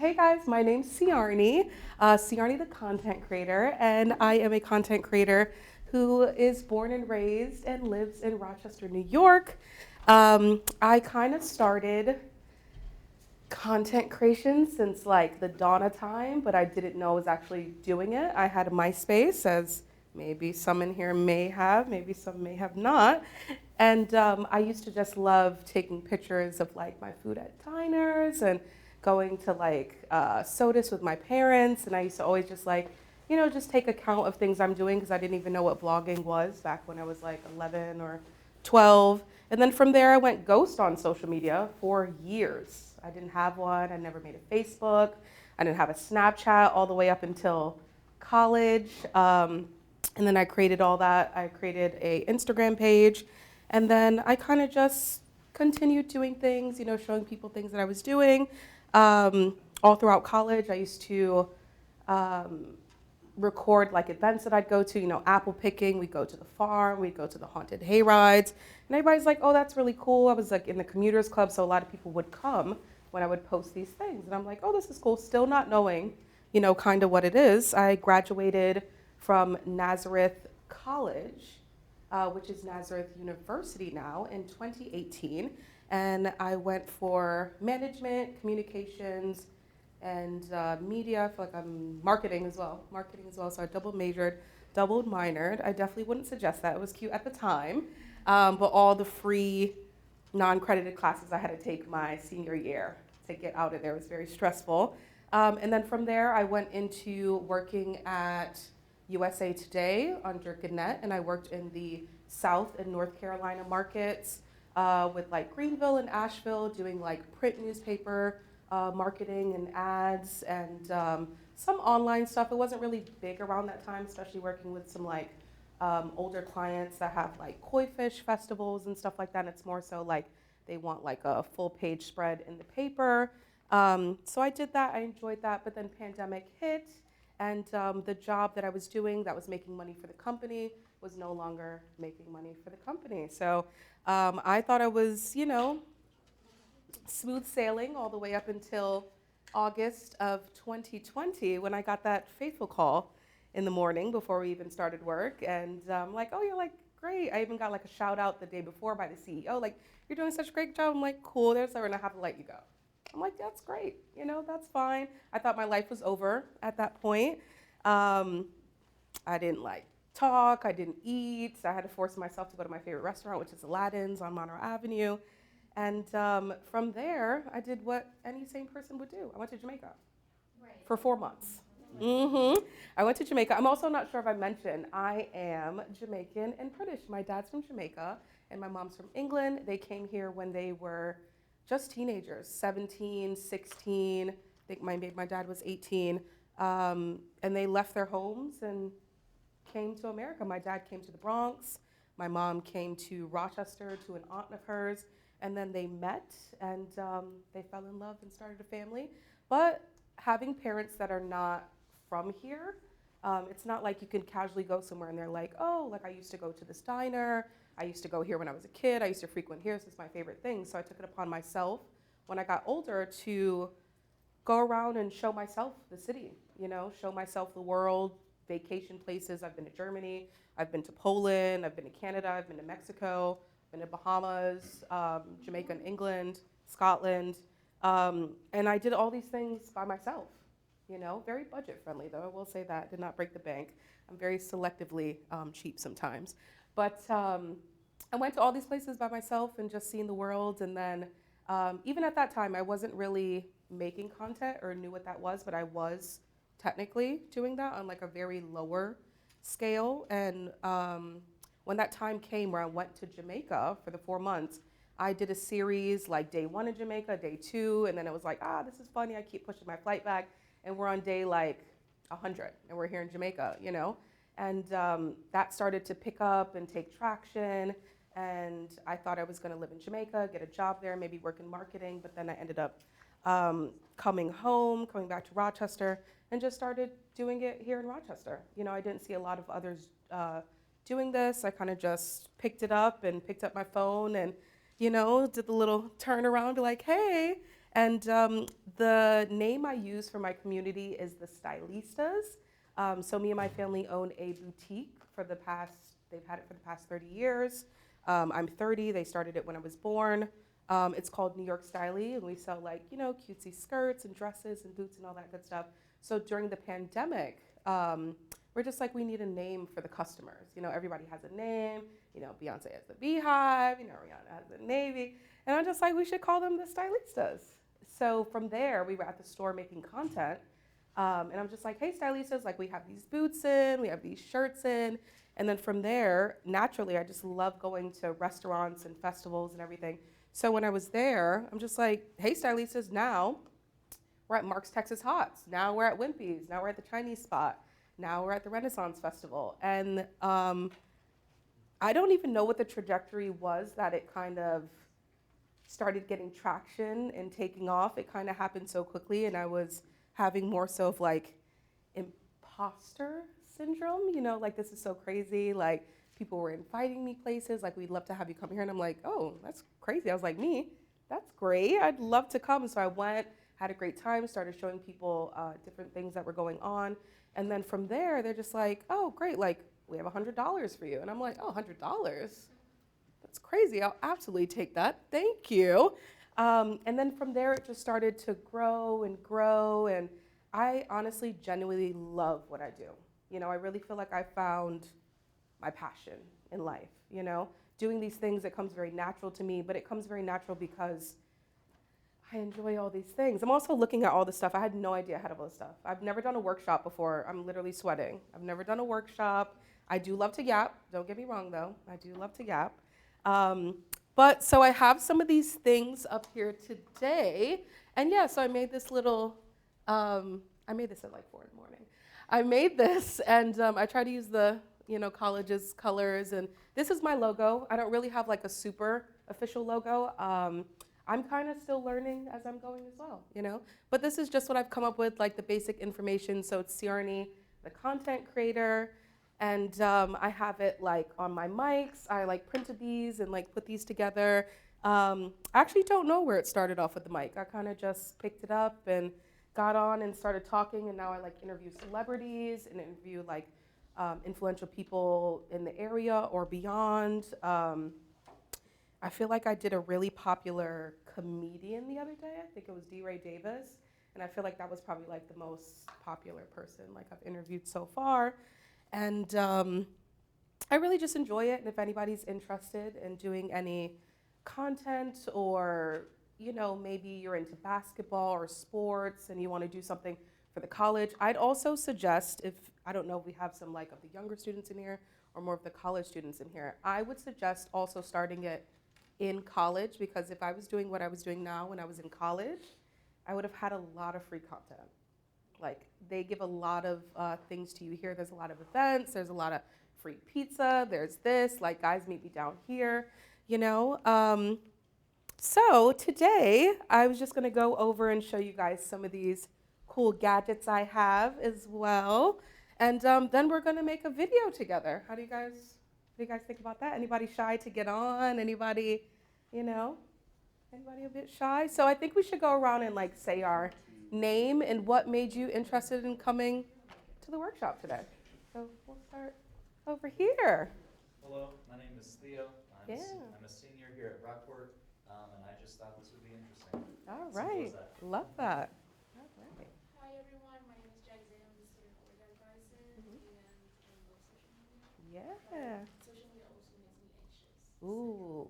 Hey guys, my name's Searnie, Searnie the content creator, and I am a content creator who is born and raised and lives in Rochester, New York. I kind of started content creation since like the dawn of time, but I didn't know I was actually doing it. I had a MySpace, as maybe some in here may have, maybe some may have not. And I used to just love taking pictures of like my food at diners and going to like sodas with my parents. And I used to always just like, just take account of things I'm doing because I didn't even know what vlogging was back when I was like 11 or 12. And then from there, I went ghost on social media for years. I didn't have one. I never made a Facebook. I didn't have a Snapchat all the way up until college. And then I created all that. I created a Instagram page. And then I kind of just continued doing things, showing people things that I was doing. All throughout college, I used to record like events that I'd go to, apple picking. We'd go to the farm, we'd go to the haunted hay rides. And everybody's like, oh, that's really cool. I was like in the commuters club, so a lot of people would come when I would post these things. And I'm like, oh, this is cool. Still not knowing, kind of what it is. I graduated from Nazareth College, which is Nazareth University now, in 2018. And I went for management, communications, and media. I feel like I'm marketing as well. So I double majored, doubled minored. I definitely wouldn't suggest that. It was cute at the time. But all the free non-credited classes I had to take my senior year to get out of there was very stressful. And then from there, I went into working at USA Today under Gannett, and I worked in the South and North Carolina markets with like Greenville and Asheville, doing like print newspaper marketing and ads and some online stuff. It wasn't really big around that time, especially working with some like older clients that have like koi fish festivals and stuff like that. And it's more so like they want like a full page spread in the paper. So I did that. I enjoyed that. But then pandemic hit, and the job that I was doing that was making money for the company was no longer making money for the company. So I thought I was, smooth sailing all the way up until August of 2020 when I got that fateful call in the morning before we even started work. And like, oh, you're like, great. I even got like a shout out the day before by the CEO, like, you're doing such a great job. I'm like, cool, there's never gonna have to let you go. I'm like, that's great, that's fine. I thought my life was over at that point. I didn't like talk, I didn't eat. I had to force myself to go to my favorite restaurant, which is Aladdin's on Monroe Avenue. And from there, I did what any sane person would do. I went to Jamaica for 4 months. I went to Jamaica. I'm also not sure if I mentioned, I am Jamaican and British. My dad's from Jamaica and my mom's from England. They came here when they were just teenagers, 17, 16. I think my dad was 18. And they left their homes and came to America. My dad came to the Bronx. My mom came to Rochester to an aunt of hers. And then they met and they fell in love and started a family. But having parents that are not from here, it's not like you can casually go somewhere and they're like, oh, like I used to go to this diner. I used to go here when I was a kid. I used to frequent here. This is my favorite thing. So I took it upon myself when I got older to go around and show myself the city, show myself the world, vacation places. I've been to Germany. I've been to Poland. I've been to Canada. I've been to Mexico. Been to Bahamas, Jamaica and England, Scotland, and I did all these things by myself, very budget friendly though, I will say that, did not break the bank. I'm very selectively cheap sometimes. But I went to all these places by myself and just seeing the world, and then even at that time I wasn't really making content or knew what that was, but I was technically doing that on like a very lower scale. And when that time came where I went to Jamaica for the 4 months, I did a series like day 1 in Jamaica, day 2, and then it was like, this is funny, I keep pushing my flight back, and we're on day like 100, and we're here in Jamaica, And that started to pick up and take traction, and I thought I was gonna live in Jamaica, get a job there, maybe work in marketing, but then I ended up coming back to Rochester, and just started doing it here in Rochester. I didn't see a lot of others doing this. I kind of just picked it up and picked up my phone and, did the little turnaround, be like, hey. And the name I use for my community is the Stylistas. So me and my family own a boutique they've had it for the past 30 years. I'm 30, they started it when I was born. It's called New York Stylie, and we sell like, cutesy skirts and dresses and boots and all that good stuff. So during the pandemic, we're just like, we need a name for the customers. Everybody has a name. Beyonce has the Beehive, Rihanna has the Navy. And I'm just like, we should call them the Stylistas. So from there, we were at the store making content. And I'm just like, hey, Stylistas, like we have these boots in, we have these shirts in. And then from there, naturally, I just love going to restaurants and festivals and everything. So when I was there, I'm just like, hey, Stylistas, now we're at Mark's Texas Hots. Now we're at Wimpy's. Now we're at the Chinese spot. Now we're at the Renaissance Festival. And I don't even know what the trajectory was that it kind of started getting traction and taking off. It kind of happened so quickly, and I was having more so of like imposter syndrome, like this is so crazy. Like people were inviting me places, like we'd love to have you come here. And I'm like, oh, that's crazy. I was like, me? That's great. I'd love to come. So I went, had a great time, started showing people different things that were going on. And then from there, they're just like, oh, great. Like we have $100 for you. And I'm like, oh, $100? That's crazy. I'll absolutely take that. Thank you. And then from there, it just started to grow and grow. And I honestly, genuinely love what I do. I really feel like I found my passion in life. Doing these things, it comes very natural to me, but it comes very natural because I enjoy all these things. I'm also looking at all this stuff. I had no idea I had all this stuff. I've never done a workshop before. I'm literally sweating. I've never done a workshop. I do love to yap. Don't get me wrong, though. I do love to yap. But so I have some of these things up here today. And yeah, so I made this little, I made this at like 4 in the morning. I made this and I try to use the, college's colors. And this is my logo. I don't really have like a super official logo. I'm kind of still learning as I'm going as well, But this is just what I've come up with, like the basic information. So it's Searnie, the content creator. And I have it like on my mics. I like printed these and like put these together. I actually don't know where it started off with the mic. I kind of just picked it up and got on and started talking. And now I like interview celebrities and interview like influential people in the area or beyond. I feel like I did a really popular comedian the other day. I think it was D. Davis. And I feel like that was probably like the most popular person like I've interviewed so far. And I really just enjoy it. And if anybody's interested in doing any content or, maybe you're into basketball or sports and you want to do something for the college, I'd also suggest I don't know if we have some like of the younger students in here or more of the college students in here, I would suggest also starting it in college, because if I was doing what I was doing now when I was in college, I would have had a lot of free content. Like they give a lot of things to you here. There's a lot of events. There's a lot of free pizza. There's this, like guys meet me down here, So today I was just gonna go over and show you guys some of these cool gadgets I have as well. And then we're gonna make a video together. What do you guys think about that? Anybody shy to get on? Anybody a bit shy? So I think we should go around and like say our name and what made you interested in coming to the workshop today. So we'll start over here. Hello, my name is Theo. I'm a senior here at Brockport, and I just thought this would be interesting. All right, love that. All right. Hi everyone, my name is Jagze. I'm the student org advisor, and I love social media. Yeah. Social media also makes me anxious. Ooh.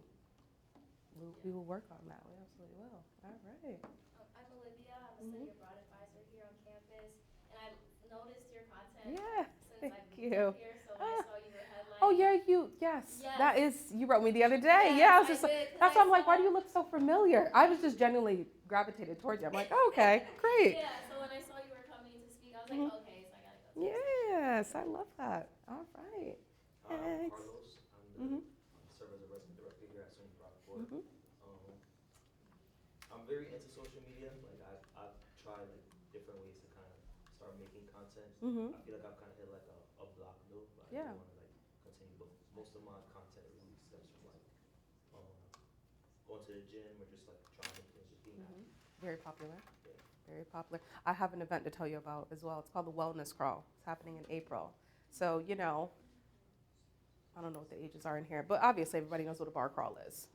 We will work on that. We absolutely will. All right. I'm Olivia. I'm a study abroad advisor here on campus, and I've noticed your content since I've moved up here. So when I saw you were headlining. Oh yeah, yes. That is. You wrote me the other day. Yeah, I was just. That's why I'm like, why do you look so familiar? I was just genuinely gravitated towards you. I'm like, oh, okay, great. Yeah. So when I saw you were coming to speak, I was like, okay, so I gotta go. Yes, I love that. All right. I'm Carlos. I'm the serve as a resident director here at SUNY Brockport. I'm very into social media. Like I've tried like different ways to kind of start making content. I feel like I've kind of hit like a block though, but I do want to like continue. But most of my content really stems from like going to the gym or just like trying new things, just being active. Very popular. Yeah. Very popular. I have an event to tell you about as well. It's called the Wellness Crawl. It's happening in April. So, I don't know what the ages are in here, but obviously everybody knows what a bar crawl is.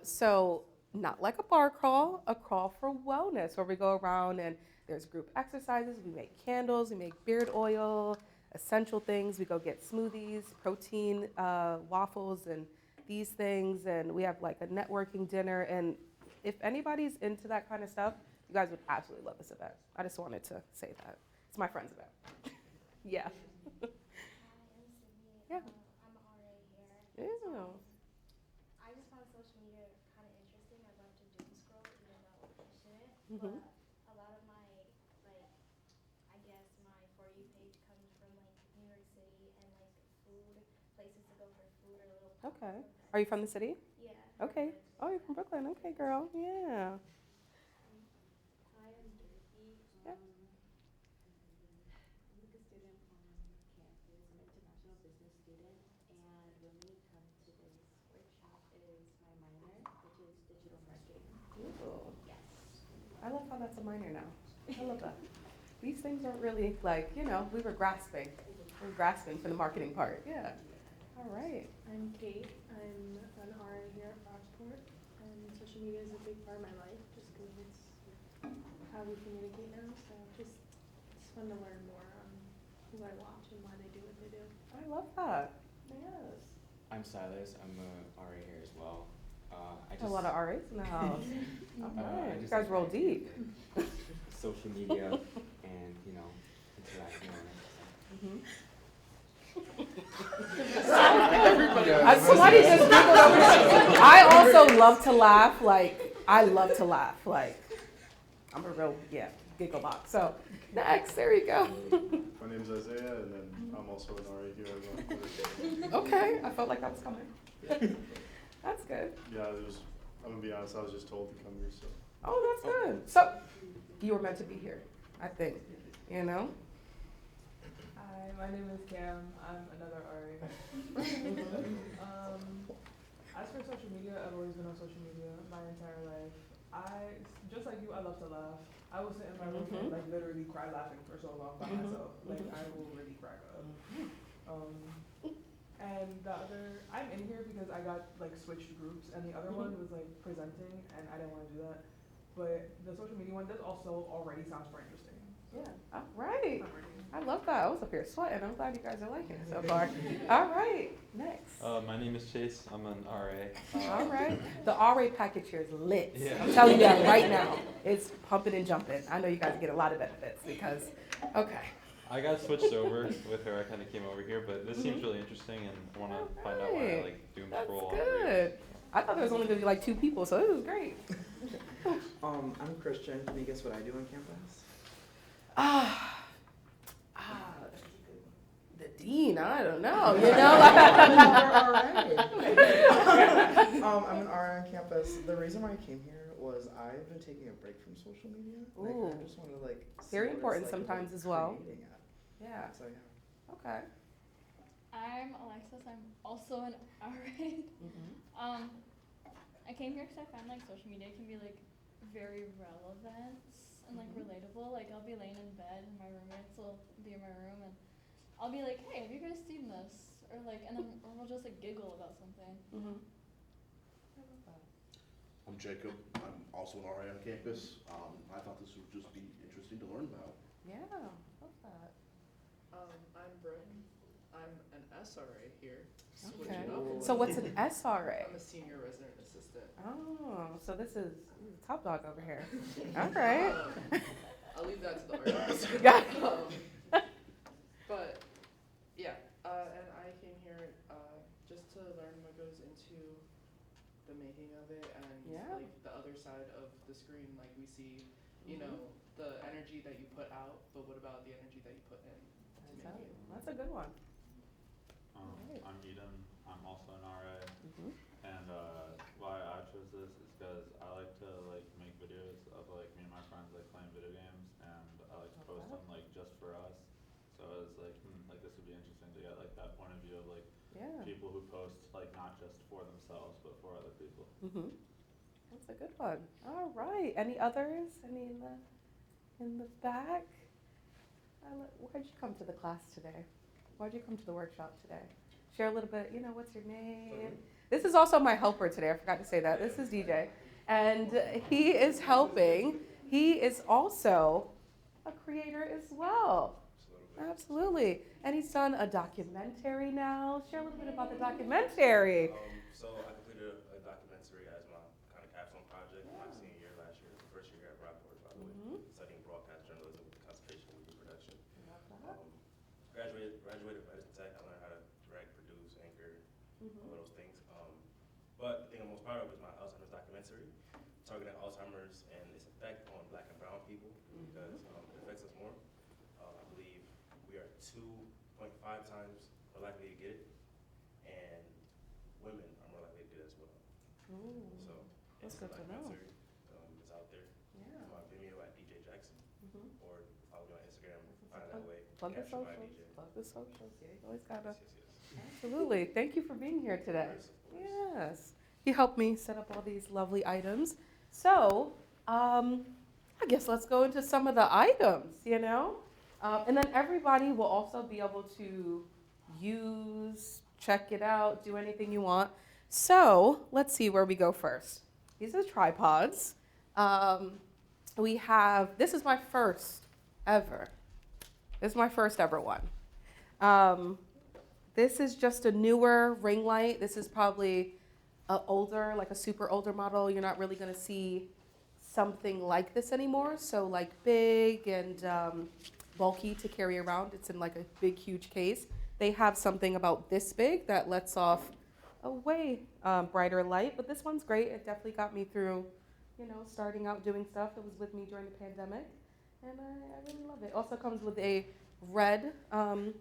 So, not like a bar crawl, a crawl for wellness, where we go around and there's group exercises. We make candles, we make beard oil, essential things. We go get smoothies, protein waffles, and these things. And we have like a networking dinner. And if anybody's into that kind of stuff, you guys would absolutely love this event. I just wanted to say that. It's my friend's event. Yeah. Hi, I'm Sydney. Yeah. I'm an RA here. Ew. I just found social media kind of interesting. I love to doom scroll, even though I shouldn't. Mhm. But a lot of my, like, I guess my For You page comes from, like, New York City and, like, food, places to go for food or little pops Okay. and Are you from the city? Yeah. Okay. Oh, you're from Brooklyn. Okay, girl. Yeah. Hi, I'm Dorothy. Yeah. I'm like a student on campus, an international business student, and when we come to this workshop is my minor, which is digital marketing. Ooh. Yes. I love how that's a minor now. I love that. These things aren't really like, we were grasping. We were grasping for the marketing part. Yeah. All right. I'm Kate. I'm an RA here at Brockport, and social media is a big part of my life just because it's how we communicate now. So it's fun to learn more on who I watch and why they do what they do. I love that. Yes. I'm Silas. I'm a RA here as well. A lot of RAs in the house. All I right. You just guys like roll deep. social media and interacting on it. Mm-hmm. Somebody just giggled over there. I also love to laugh. I love to laugh. I'm a real, giggle box. So, next, there you go. My name's Isaiah, and then I'm also an RA here as well. Okay, I felt like that was coming. That's good. Yeah, I'm gonna be honest, I was just told to come here, so. Oh, that's good. So, you were meant to be here, I think. Hi, my name is Cam. I'm another RA. As for social media, I've always been on social media my entire life. Just like you, I love to laugh. I will sit in my room and literally cry laughing for so long by myself. I will really crack up. And I'm in here because I got switched groups, and the other one was presenting, and I didn't want to do that. But the social media one does also already sounds more interesting. Yeah. All right. I'm ready. I love that. I was up here sweating. I'm glad you guys are liking it so far. All right. Next. My name is Chase. I'm an RA. All right. The RA package here is lit. Yeah. I'm telling you that right now. It's pumping and jumping. I know you guys get a lot of benefits because, okay. I got switched over with her. I kind of came over here, but this seems really interesting, and I want to find out why I doom That's scroll. good. I thought there was only going to be 2 people, so this is great. I'm Christian. Can you guess what I do on campus? The dean, I don't know, I'm an RA on campus. The reason why I came here was I've been taking a break from social media. Ooh. I just want to see Very what important it's like sometimes as well. creating it. Yeah. So yeah. Okay. I'm Alexis. I'm also an RA. I came here because I found social media can be very relevant and relatable. I'll be laying in bed and my roommates will be in my room and I'll be like, hey, have you guys seen this? Or and then we'll just giggle about something. I'm Jacob. I'm also an RA on campus. I thought this would just be interesting to learn about. Yeah, love that. I'm Britton. I'm an SRA here. Okay. Switching up a little. So what's an SRA? I'm a senior resident assistant. Oh, so this is top dog over here. All right. I'll leave that to the artists. Got But yeah, and I came here just to learn what goes into the making of it and the other side of the screen. We see, the energy that you put out, but what about the energy that you put in to make it? That's a good one. I'm Eden. I'm also an RA. And why I chose this is because I like to make videos of me and my friends playing video games, and I like to post them just for us. So it's this would be interesting to get that point of view of people who post not just for themselves but for other people. That's a good one. All right. Any others? Any in the back? Why'd you come to the class today? Why'd you come to the workshop today? Share a little bit, what's your name? This is also my helper today. I forgot to say that. This is DJ. And he is helping. He is also a creator as well. Absolutely. And he's done a documentary now. Share a little bit about the documentary. So I completed a documentary as my kind of capstone project my senior year last year, the first year here at Brockport, by the way, studying broadcast journalism with concentration in media production. Graduated medicine tech. I learned how to direct, produce, anchor, all those things. But the thing I'm most proud of is my Alzheimer's documentary, targeting Alzheimer's and its effect on Black and brown people, because it affects us more. I believe we are 2.5 times more likely to get it, and women are more likely to get it as well. So That's it's good a to know. documentary. It's out there. Yeah. My Vimeo at DJ Jackson, or follow me on Instagram. Find that way. Plug the Capture my socials. DJ. Plug the socials. Yeah, you always gotta. Yes. Absolutely. Thank you for being here today. Of course. Yes. You helped me set up all these lovely items. So, I guess let's go into some of the items, and then everybody will also be able to use, check it out, do anything you want. So, let's see where we go first. These are tripods. This is my first ever. This is my first ever one. This is just a newer ring light. This is probably like a super older model. You're not really gonna see something like this anymore. So like big and bulky to carry around. It's in like a big, huge case. They have something about this big that lets off a way brighter light, but this one's great. It definitely got me through, starting out doing stuff. It was with me during the pandemic, and I really love it. Also comes with a red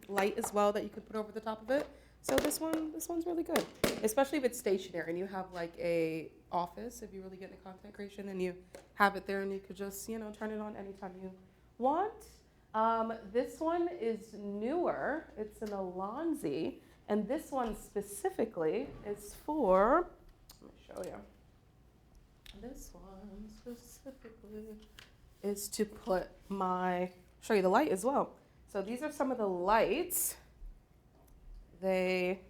light as well that you could put over the top of it. So this one's really good, especially if it's stationary and you have like a office, if you really get into content creation and you have it there and you could just, turn it on anytime you want. This one is newer. It's an Alonzi, and this one specifically is for, let me show you. This one specifically is to show you the light as well. So these are some of the lights. They,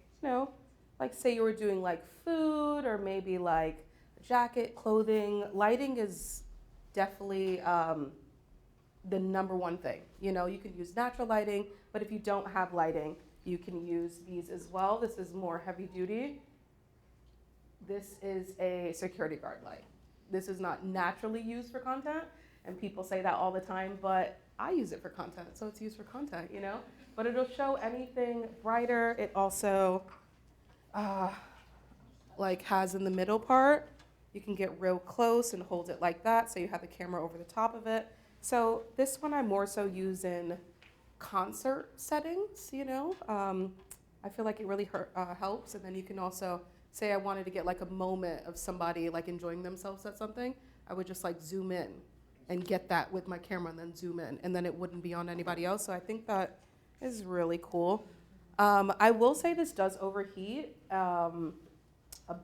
like say you were doing like food or maybe like jacket, clothing. Lighting is definitely the number one thing. You can use natural lighting, but if you don't have lighting, you can use these as well. This is more heavy duty. This is a security guard light. This is not naturally used for content, and people say that all the time, but I use it for content, so it's used for content, But it'll show anything brighter. It also has in the middle part, you can get real close and hold it like that, so you have the camera over the top of it. So this one I more so use in concert settings, I feel like it really helps. And then you can also say I wanted to get like a moment of somebody like enjoying themselves at something. I would just like zoom in and get that with my camera and then zoom in, and then it wouldn't be on anybody else. So I think that is really cool. I will say this does overheat a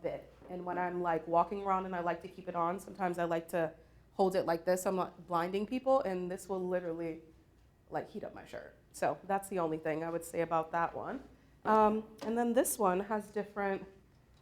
bit. And when I'm like walking around and I like to keep it on, sometimes I like to hold it like this. I'm not blinding people, and this will literally like heat up my shirt. So that's the only thing I would say about that one. And then this one has different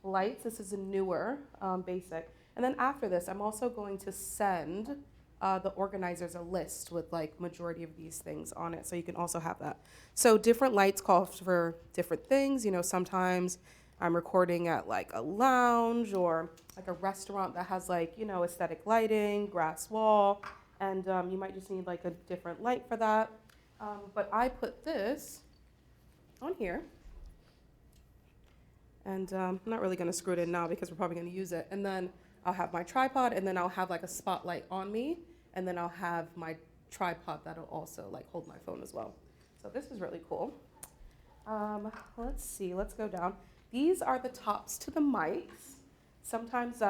lights. This is a newer basic. And then after this, I'm also going to send the organizers a list with like majority of these things on it, so you can also have that. So different lights call for different things. Sometimes I'm recording at like a lounge or like a restaurant that has like, aesthetic lighting, grass wall, and you might just need like a different light for that. But I put this on here, and I'm not really gonna screw it in now because we're probably gonna use it. And then I'll have my tripod, and then I'll have like a spotlight on me, and then I'll have my tripod that'll also like hold my phone as well. So this is really cool. Let's see, let's go down. These are the tops to the mics. Sometimes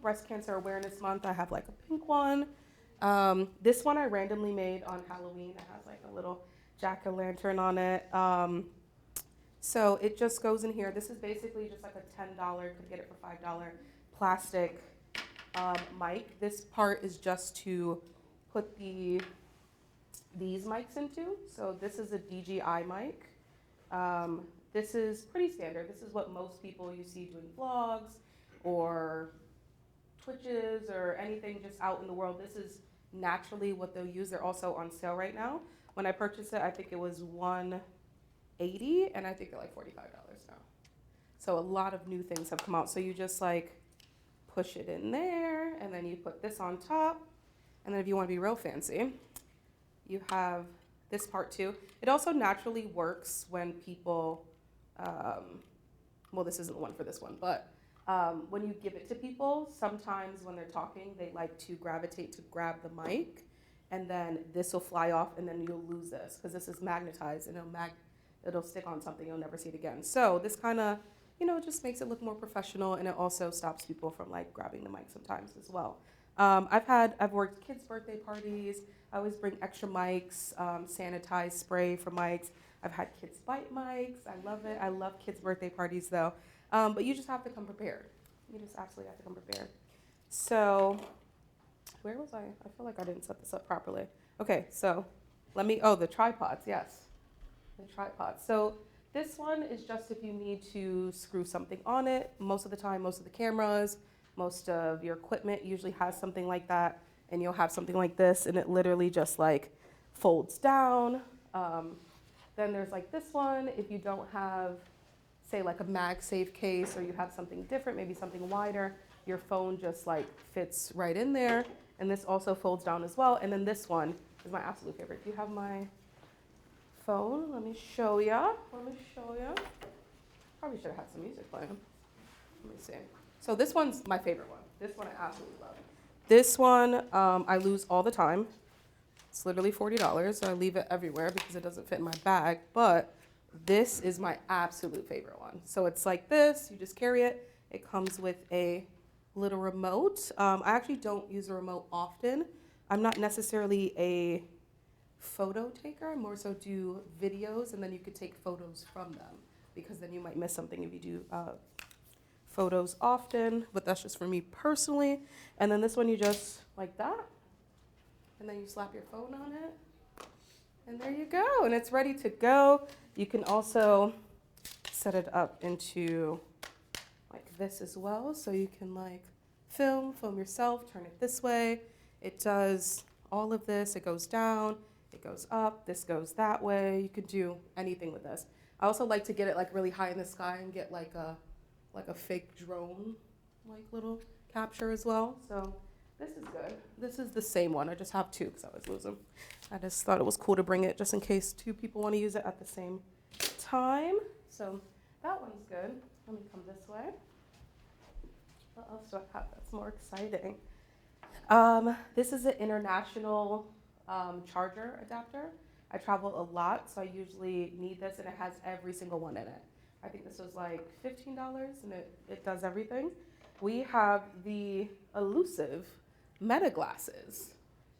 Breast Cancer Awareness Month, I have like a pink one. This one I randomly made on Halloween. It has like a little jack-o'-lantern on it. So it just goes in here. This is basically just like a $10, could get it for $5, plastic mic. This part is just to put these mics into. So this is a DJI mic. This is pretty standard. This is what most people you see doing vlogs or Twitches or anything just out in the world. This is naturally what they'll use. They're also on sale right now. When I purchased it, I think it was $180, and I think they're like $45 now. So a lot of new things have come out. So you just like push it in there, and then you put this on top. And then if you want to be real fancy, you have this part too. It also naturally works when people, well, this isn't the one for this one, but when you give it to people, sometimes when they're talking, they like to gravitate to grab the mic, and then this will fly off, and then you'll lose this because this is magnetized, and it'll stick on something. You'll never see it again. So this kind of, just makes it look more professional, and it also stops people from like grabbing the mic sometimes as well. I've worked kids' birthday parties. I always bring extra mics, sanitized spray for mics. I've had kids bite mics. I love it. I love kids' birthday parties though. But you just have to come prepared. You just absolutely have to come prepared. So, where was I? I feel like I didn't set this up properly. Okay, so the tripods, yes. The tripods. So this one is just if you need to screw something on it. Most of the time, most of the cameras, most of your equipment usually has something like that. And you'll have something like this, and it literally just like folds down. Then there's like this one, if you don't have, say like a MagSafe case, or you have something different, maybe something wider, your phone just like fits right in there. And this also folds down as well. And then this one is my absolute favorite. Do you have my phone? Let me show ya. Probably should have had some music playing. Let me see. So this one's my favorite one. This one I absolutely love. This one I lose all the time. It's literally $40. I leave it everywhere because it doesn't fit in my bag. But this is my absolute favorite one. So it's like this. You just carry it. It comes with a little remote. I actually don't use a remote often. I'm not necessarily a photo taker. I more so do videos, and then you could take photos from them because then you might miss something if you do photos often, but that's just for me personally. And then this one you just like that, and then you slap your phone on it, and there you go, and it's ready to go. You can also set it up into like this as well, so you can like film yourself, turn it this way. It does all of this. It goes down, it goes up, this goes that way. You could do anything with this. I also like to get it like really high in the sky and get like a fake drone like little capture as well. So this is good. This is the same one. I just have two because I always lose them. I just thought it was cool to bring it just in case two people want to use it at the same time. So that one's good. Let me come this way. What else do I have that's more exciting? This is an international charger adapter. I travel a lot, so I usually need this, and it has every single one in it. I think this was like $15, and it does everything. We have the elusive Meta glasses,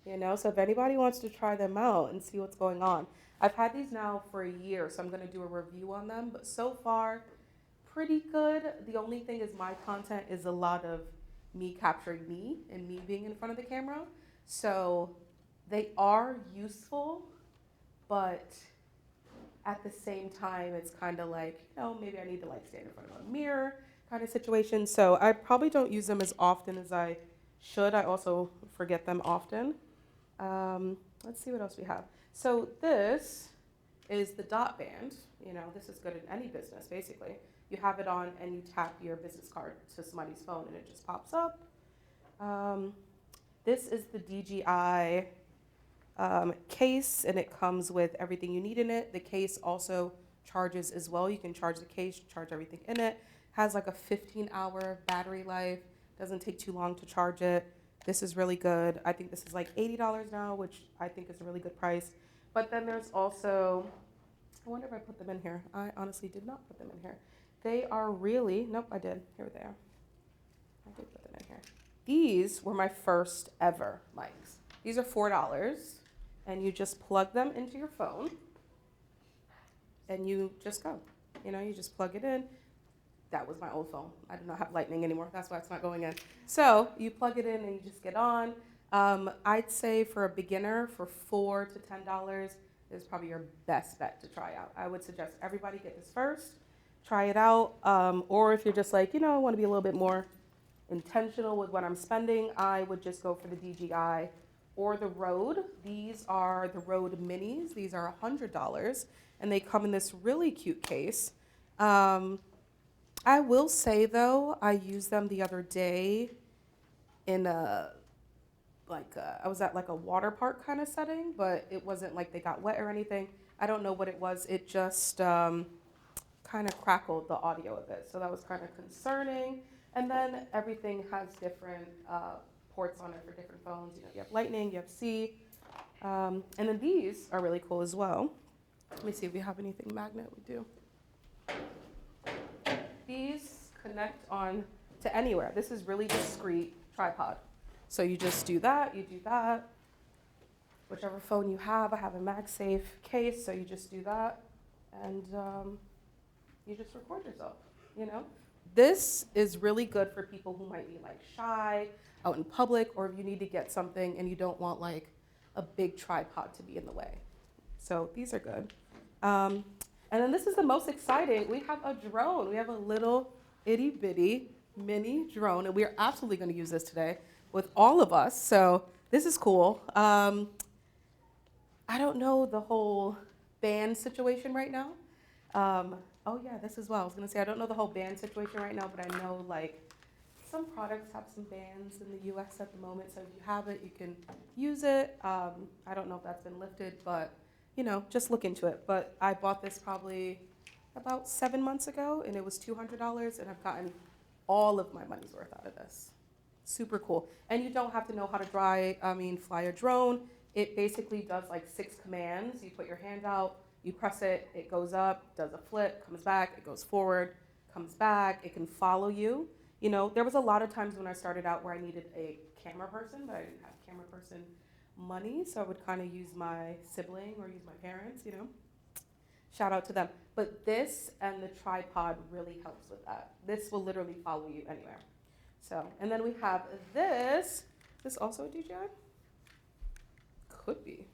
so if anybody wants to try them out and see what's going on. I've had these now for a year, so I'm going to do a review on them, but so far, pretty good. The only thing is my content is a lot of me capturing me and me being in front of the camera. So they are useful, but at the same time, it's kind of like, maybe I need to like stand in front of a mirror kind of situation. So I probably don't use them as often as I should. I also forget them often. Let's see what else we have. So this is the dot band. This is good in any business, basically. You have it on and you tap your business card to somebody's phone and it just pops up. This is the DJI case, and it comes with everything you need in it. The case also charges as well. You can charge the case, charge everything in it. Has like a 15-hour battery life. Doesn't take too long to charge it. This is really good. I think this is like $80 now, which I think is a really good price. But then there's also, I wonder if I put them in here. I honestly did not put them in here. They are really, nope, I did. Here they are. I did put them in here. These were my first ever mics. These are $4, and you just plug them into your phone, and you just go. You just plug it in. that was my old phone. I do not have Lightning anymore. That's why it's not going in. So you plug it in and you just get on. I'd say for a beginner, for $4 to $10 is probably your best bet to try out. I would suggest everybody get this first, try it out. Or if you're just like, I want to be a little bit more intentional with what I'm spending, I would just go for the DJI or the Rode. These are the Rode Minis. These are $100, and they come in this really cute case. I will say though, I used them the other day in I was at like a water park kind of setting, but it wasn't like they got wet or anything. I don't know what it was. It just kind of crackled the audio of it, so that was kind of concerning. And then everything has different ports on it for different phones. You have Lightning, you have C, and then these are really cool as well. Let me see if we have anything magnet. We do. These connect on to anywhere. This is really discreet tripod. So you just do that, you do that. Whichever phone you have, I have a MagSafe case, so you just do that, and you just record yourself, This is really good for people who might be like shy, out in public, or if you need to get something and you don't want like a big tripod to be in the way. So these are good. And then this is the most exciting. We have a drone. We have a little itty bitty mini drone, and we are absolutely going to use this today with all of us. So this is cool. I don't know the whole ban situation right now. Oh yeah, this as well. I was going to say, I don't know the whole ban situation right now, but I know like some products have some bans in the US at the moment. So if you have it, you can use it. I don't know if that's been lifted, but just look into it. But I bought this probably about 7 months ago, and it was $200, and I've gotten all of my money's worth out of this. Super cool. And you don't have to know how to fly a drone. It basically does like 6 commands. You put your hand out, you press it, it goes up, does a flip, comes back, it goes forward, comes back, it can follow you. There was a lot of times when I started out where I needed a camera person, but I didn't have camera person money, so I would kind of use my sibling or use my parents, Shout out to them. But this and the tripod really helps with that. This will literally follow you anywhere. So, and then we have this. Is this also a DJI? Could be.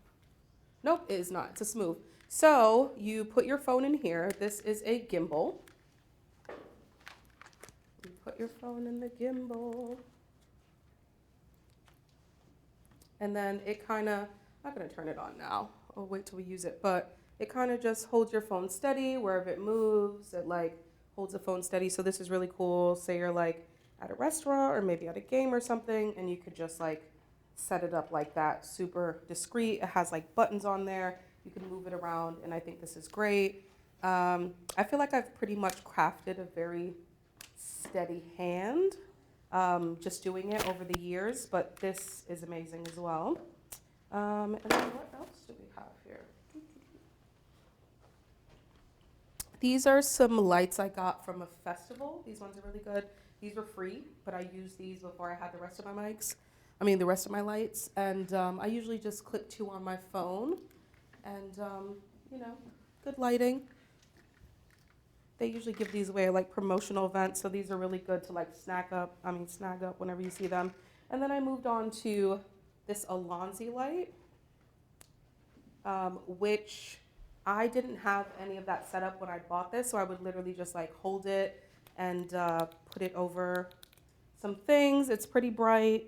Nope, it is not. It's a Smooth. So you put your phone in here. This is a gimbal. You put your phone in the gimbal. And then it kind of, I'm not going to turn it on now. I'll wait till we use it. But it kind of just holds your phone steady. Wherever it moves, it like holds the phone steady. So this is really cool. Say you're like at a restaurant or maybe at a game or something, and you could just like set it up like that. Super discreet. It has like buttons on there. You can move it around, and I think this is great. I feel like I've pretty much crafted a very steady hand just doing it over the years, but this is amazing as well. And then what else do we have here? These are some lights I got from a festival. These ones are really good. These were free, but I used these before I had the rest of my the rest of my lights. And I usually just clip 2 on my phone. And, good lighting. They usually give these away at like promotional events, so these are really good to like snag up whenever you see them. And then I moved on to this Alonzi light, which I didn't have any of that set up when I bought this, so I would literally just like hold it and put it over some things. It's pretty bright,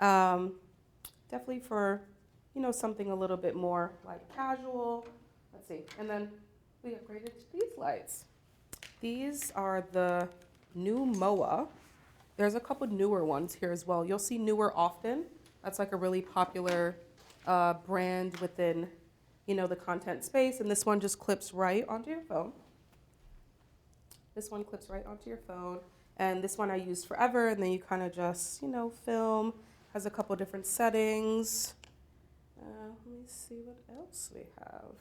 definitely for something a little bit more like casual. Let's see, and then we upgraded to these lights. These are the new MOA. There's a couple newer ones here as well. You'll see Newer often. That's like a really popular brand within, the content space. And this one just clips right onto your phone. This one clips right onto your phone. And this one I used forever. And then you kind of just, film. Has a couple different settings. Let me see what else we have.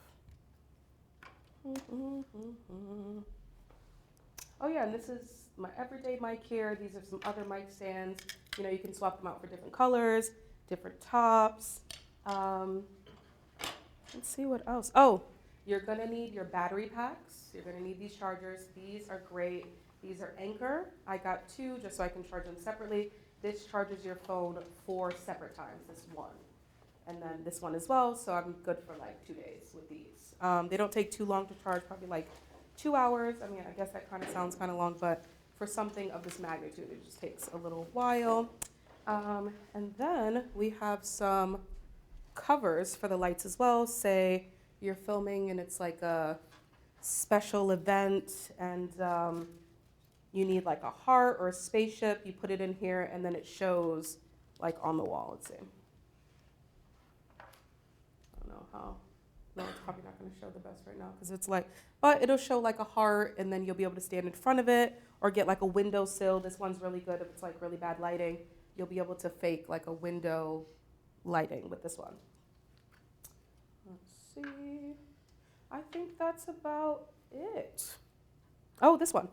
Oh yeah, and this is my everyday mic here. These are some other mic stands. You can swap them out for different colors, different tops. Let's see what else. Oh, You're gonna need your battery packs. You're gonna need these chargers. These are great. These are Anchor. I got 2 just so I can charge them separately. This charges your phone 4 separate times, this one. And then this one as well, so I'm good for like 2 days with these. They don't take too long to charge, probably like 2 hours. I mean, I guess that kind of sounds kind of long, but for something of this magnitude, it just takes a little while. And then we have some covers for the lights as well. Say you're filming and it's like a special event and you need like a heart or a spaceship, you put it in here and then it shows like on the wall. Let's see. I don't know how. No, it's probably not going to show the best right now because it's like, but it'll show like a heart and then you'll be able to stand in front of it or get like a windowsill. This one's really good if it's like really bad lighting. You'll be able to fake like a window lighting with this one. Let's see. I think that's about it. Oh, this one.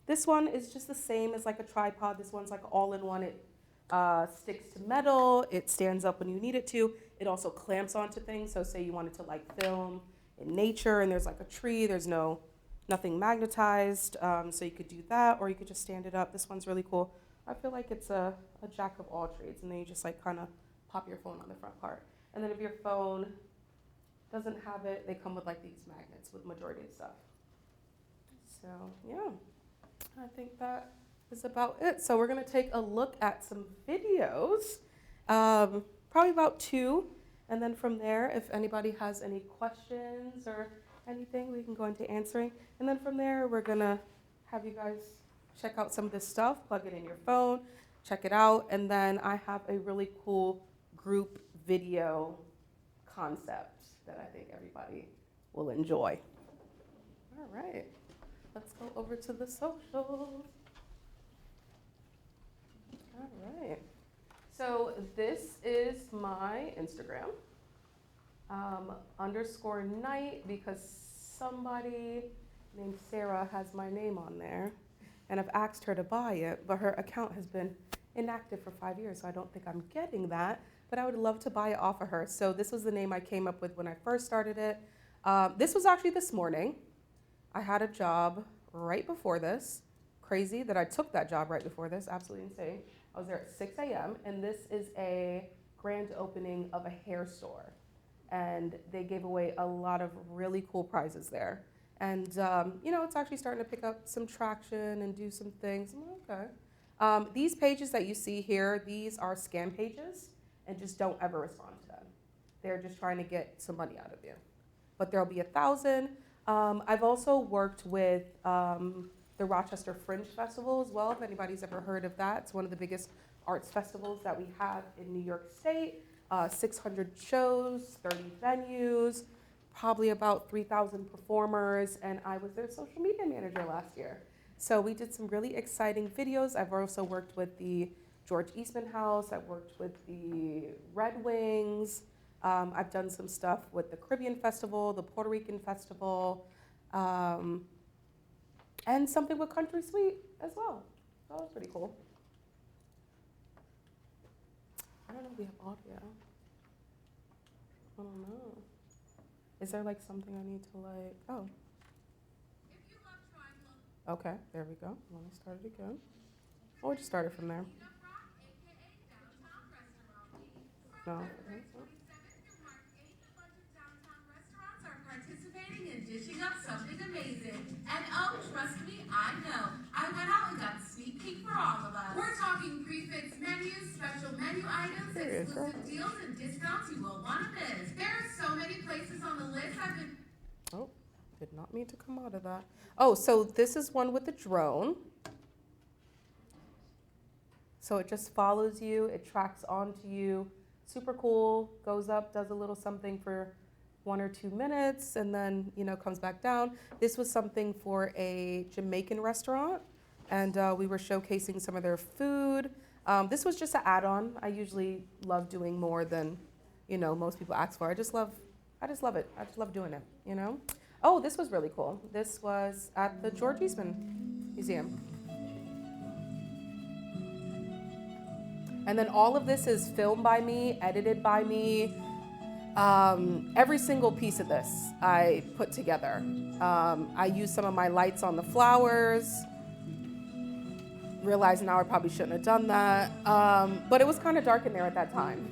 This one is just the same as like a tripod. This one's like all-in-one. It sticks to metal. It stands up when you need it to. It also clamps onto things. So say you wanted to like film in nature and there's like a tree. There's nothing magnetized. So you could do that or you could just stand it up. This one's really cool. I feel like it's a jack of all trades. And then you just like kind of pop your phone on the front part. And then if your phone doesn't have it, they come with like these magnets with majority of stuff. So yeah, I think that is about it. So we're gonna take a look at some videos, probably about 2. And then from there, if anybody has any questions or anything, we can go into answering. And then from there, we're gonna have you guys check out some of this stuff, plug it in your phone, check it out. And then I have a really cool group video concept that I think everybody will enjoy. All right, let's go over to the socials. All right, so this is my Instagram, _night, because somebody named Sarah has my name on there, and I've asked her to buy it, but her account has been inactive for 5 years, so I don't think I'm getting that. But I would love to buy it off of her. So this was the name I came up with when I first started it. This was actually this morning. I had a job right before this. Crazy that I took that job right before this. Absolutely insane. I was there at 6 a.m. and this is a grand opening of a hair store. And they gave away a lot of really cool prizes there. And, you know, it's actually starting to pick up some traction and do some things. I'm like, okay. These pages that you see here, these are scam pages. And just don't ever respond to them. They're just trying to get some money out of you. But there'll be 1,000. I've also worked with the Rochester Fringe Festival as well, if anybody's ever heard of that. It's one of the biggest arts festivals that we have in New York State. 600 shows, 30 venues, probably about 3,000 performers, and I was their social media manager last year. So we did some really exciting videos. I've also worked with the George Eastman House. I've worked with the Red Wings. I've done some stuff with the Caribbean Festival, the Puerto Rican Festival, and something with Country Sweet as well. That was pretty cool. I don't know if we have audio. I don't know. Is there like something I need to like, oh. Okay, there we go. Let me start it again. Oh, we just started from there. No. Participating in dishing up something amazing. And oh, trust me, I know. I went out and got a sneak peek for all of us. We're talking prefix menus, special menu items, exclusive deals, and discounts you will want to miss. There are so many places on the list I've been... Oh, did not mean to come out of that. Oh, so this is one with the drone. So it just follows you, it tracks onto you. Super cool, goes up, does a little something for 1 or 2 minutes, and then, you know, comes back down. This was something for a Jamaican restaurant, and we were showcasing some of their food. This was just an add-on. I usually love doing more than, you know, most people ask for. I just love it. I just love doing it, you know? Oh, this was really cool. This was at the George Eastman Museum. And then all of this is filmed by me, edited by me. Every single piece of this I put together. I used some of my lights on the flowers. Realize now I probably shouldn't have done that. But it was kind of dark in there at that time.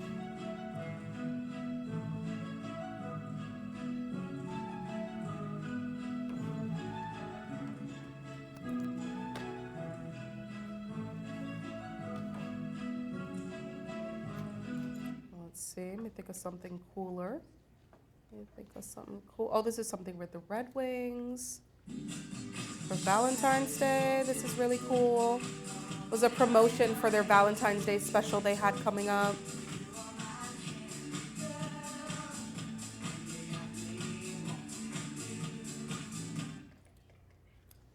Let's see, let me think of something cooler. Let me think of something cool. Oh, this is something with the Red Wings. For Valentine's Day, this is really cool. It was a promotion for their Valentine's Day special they had coming up.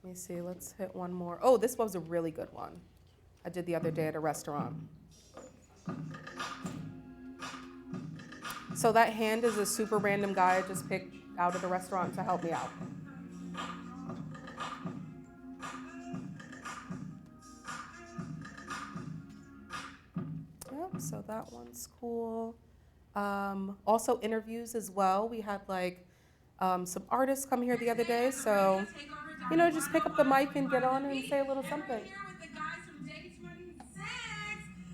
Let me see, let's hit one more. Oh, this was a really good one. I did the other day at a restaurant. So that hand is a super random guy I just picked out of the restaurant to help me out. Yep, so that one's cool. Also interviews as well. We had like some artists come here the other day, so just pick up the mic and get on and say a little something.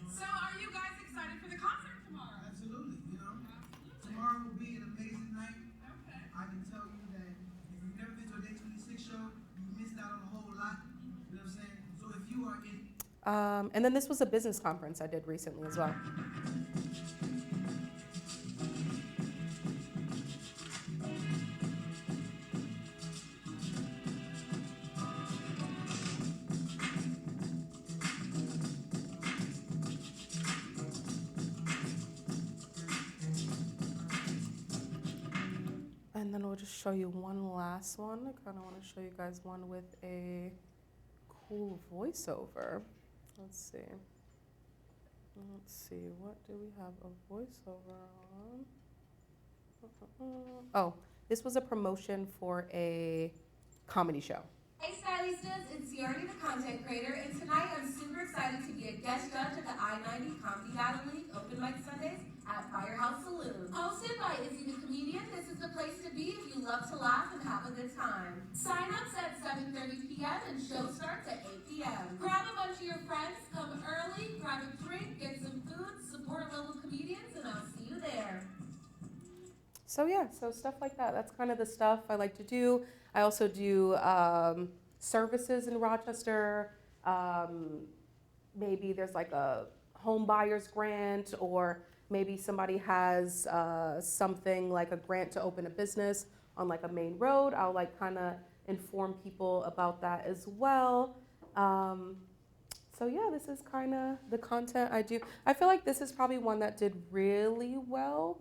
So are you guys excited for the concert tomorrow? Absolutely. Tomorrow will be an amazing night. Okay. I can tell you that if you've never been to a Day 26 show, you've missed out on a whole lot. You know what I'm saying? So if you are in... And then this was a business conference I did recently as well. And then we'll just show you one last one. I kind of want to show you guys one with a cool voiceover. Let's see. What do we have a voiceover on? Oh, this was a promotion for a comedy show. Hey Stylistas, it's Searnie the content creator, and tonight I'm super excited to be a guest judge at the I-90 Comedy Battle League Open Mic Sundays at Firehouse Saloon. Hosted by Izzy the Comedian, this is the place to be if you love to laugh and have a good time. Sign-ups at 7:30 p.m. and show starts at 8 p.m. Grab a bunch of your friends, come early, grab a drink, get some food, support local comedians, and I'll see you there. So yeah, so stuff like that. That's kind of the stuff I like to do. I also do services in Rochester. Maybe there's like a home buyer's grant, or maybe somebody has something like a grant to open a business on like a main road. I'll like kind of inform people about that as well. So yeah, this is kind of the content I do. I feel like this is probably one that did really well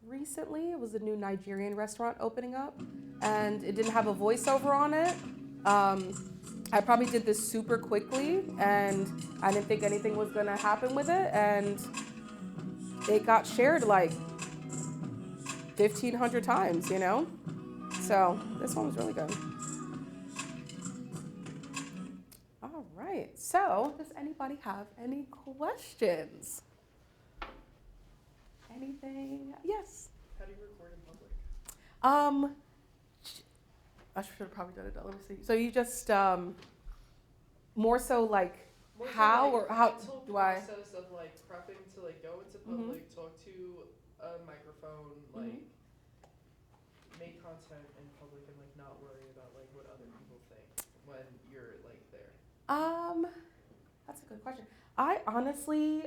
recently. It was a new Nigerian restaurant opening up, and it didn't have a voiceover on it. I probably did this super quickly, and I didn't think anything was gonna happen with it, and it got shared like 1,500 times, So this one was really good. All right, so does anybody have any questions? Anything? Yes? How do you record in public? I should have probably done it. Let me see. So you just more so like More so, how like, or how mental do I? process of like prepping to like go into public, talk to a microphone, like make content in public, and like not worry about like what other people think when you're like there. That's a good question. I honestly,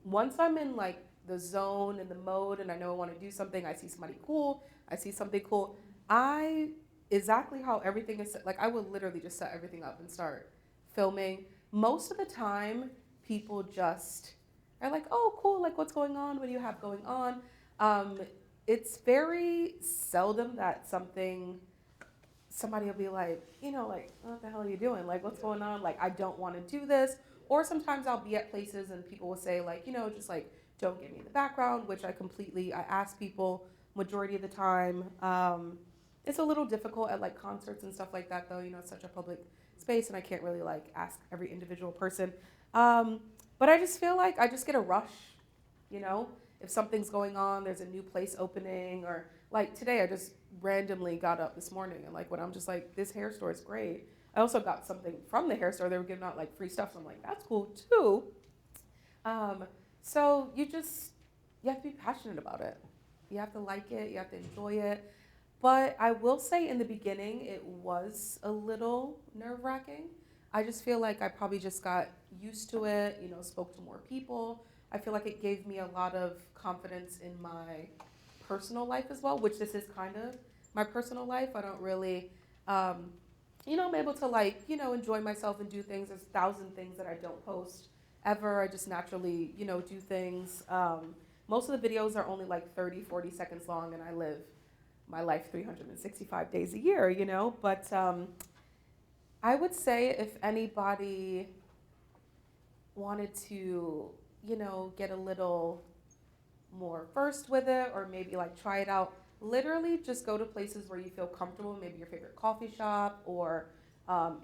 once I'm in like the zone and the mode, and I know I want to do something, I see somebody cool, I see something cool. Exactly how everything is set, like I would literally just set everything up and start filming. Most of the time, people just are like, oh, cool, like what's going on? What do you have going on? It's very seldom that somebody will be like, like, what the hell are you doing? Like, what's going on? Like, I don't want to do this. Or sometimes I'll be at places and people will say like, just like, don't get me in the background, which I ask people majority of the time. It's a little difficult at like concerts and stuff like that though, it's such a public space and I can't really like ask every individual person. But I just feel like I just get a rush, if something's going on, there's a new place opening, or like today I just randomly got up this morning and like when I'm just like, this hair store is great. I also got something from the hair store. They were giving out like free stuff, so I'm like, that's cool too. So you have to be passionate about it. You have to like it, you have to enjoy it. But I will say in the beginning, it was a little nerve-wracking. I just feel like I probably just got used to it, spoke to more people. I feel like it gave me a lot of confidence in my personal life as well, which this is kind of my personal life. I don't really, I'm able to enjoy myself and do things. There's 1,000 things that I don't post ever. I just naturally, do things. Most of the videos are only like 30, 40 seconds long, and I live my life 365 days a year, but I would say if anybody wanted to, get a little more versed with it or maybe like try it out, literally just go to places where you feel comfortable, maybe your favorite coffee shop or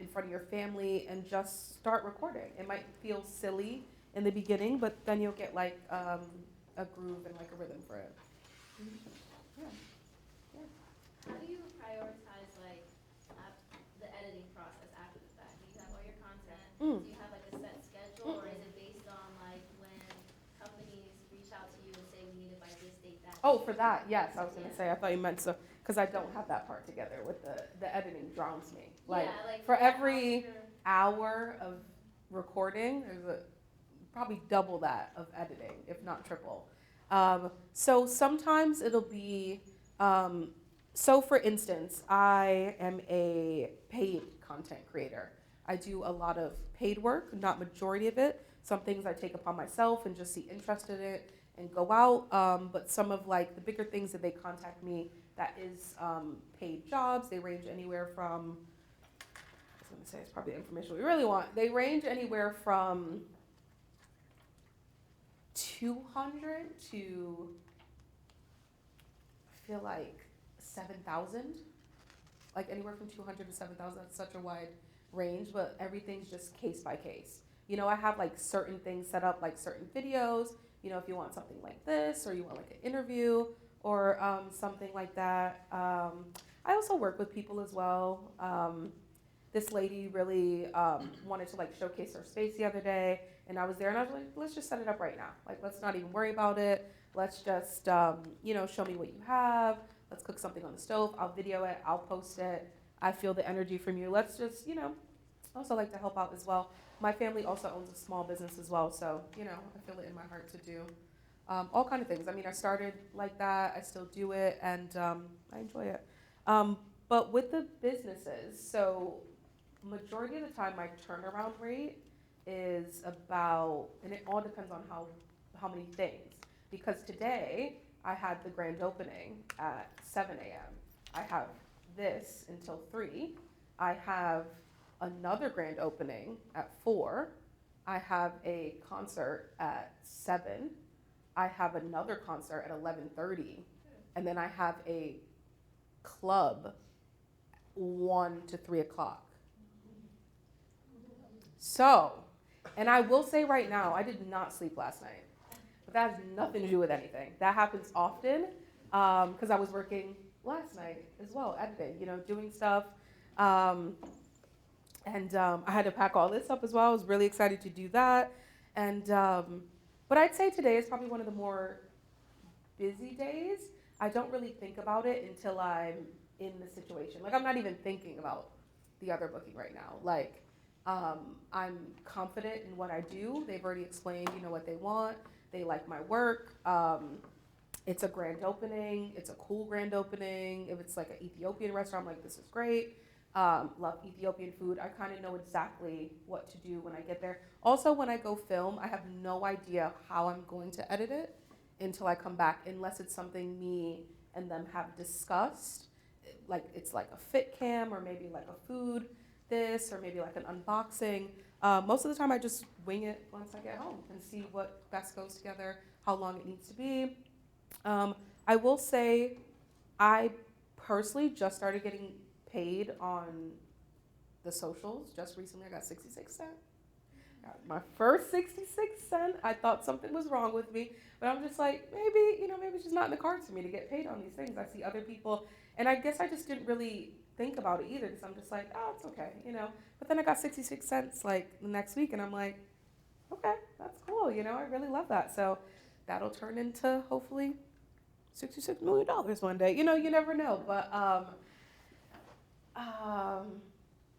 in front of your family, and just start recording. It might feel silly in the beginning, but then you'll get like a groove and like a rhythm for it. Yeah. How do you prioritize the editing process after the fact? Do you have all your content? Do you have like a set schedule, or is it based on like when companies reach out to you and say we need it by this date, that? Oh, for that, yes. I was gonna say. I thought you meant so, because I don't have that part together with the editing drowns me. Like for every hour of recording, there's probably double that of editing, if not triple. So sometimes it'll be. So for instance, I am a paid content creator. I do a lot of paid work, not majority of it. Some things I take upon myself and just see interest in it and go out. But some of like the bigger things that they contact me, that is paid jobs. They range anywhere from, I was gonna say it's probably the information we really want. They range anywhere from 200 to, I feel like 7,000, like anywhere from 200 to 7,000. That's such a wide range, but everything's just case by case. I have like certain things set up, like certain videos, if you want something like this, or you want like an interview or something like that. I also work with people as well. This lady really wanted to like showcase her space the other day, and I was there and I was like, let's just set it up right now. Like, let's not even worry about it. Let's just, show me what you have. Let's cook something on the stove. I'll video it. I'll post it. I feel the energy from you. Let's just, also like to help out as well. My family also owns a small business as well. So, I feel it in my heart to do all kind of things. I mean, I started like that. I still do it, and I enjoy it. But with the businesses, so majority of the time my turnaround rate is about, and it all depends on how many things. Because today, I had the grand opening at 7 a.m. I have this until 3. I have another grand opening at 4. I have a concert at 7. I have another concert at 11:30. And then I have a club 1 to 3 o'clock. So, and I will say right now, I did not sleep last night. But that has nothing to do with anything. That happens often because I was working last night as well, editing, doing stuff. I had to pack all this up as well. I was really excited to do that. But I'd say today is probably one of the more busy days. I don't really think about it until I'm in the situation. Like, I'm not even thinking about the other booking right now. Like, I'm confident in what I do. They've already explained, what they want. They like my work. It's a grand opening. It's a cool grand opening. If it's like an Ethiopian restaurant, I'm like, this is great. Love Ethiopian food. I kind of know exactly what to do when I get there. Also, when I go film, I have no idea how I'm going to edit it until I come back, unless it's something me and them have discussed. Like, it's like a fit cam, or maybe like a food this, or maybe like an unboxing. Most of the time I just wing it once I get home and see what best goes together, how long it needs to be. I will say I personally just started getting paid on the socials just recently. I got 66 cents. got my first 66 cents. I thought something was wrong with me, but I'm just like, maybe, maybe it's just not in the cards for me to get paid on these things. I see other people, and I guess I just didn't really think about it either because I'm just like, oh, it's okay. But then I got 66 cents like the next week, and I'm like, okay, that's cool. I really love that. So that'll turn into hopefully $66 million one day. You never know. But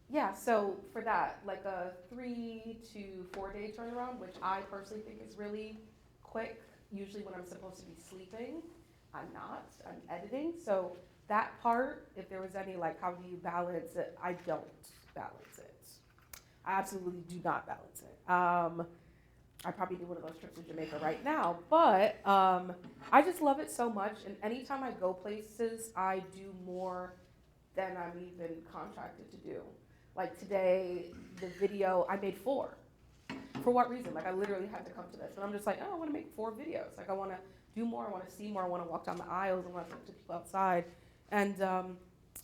yeah, so for that, like a 3 to 4 day turnaround, which I personally think is really quick. Usually when I'm supposed to be sleeping, I'm not. I'm editing. So that part, if there was any like, how do you balance it? I don't balance it. I absolutely do not balance it. I probably do one of those trips to Jamaica right now, but I just love it so much. And anytime I go places, I do more than I'm even contracted to do. Like today, the video, I made 4. For what reason? Like I literally had to come to this. And I'm just like, oh, I want to make 4 videos. Like I want to do more, I want to see more, I want to walk down the aisles, I want to talk to people outside. And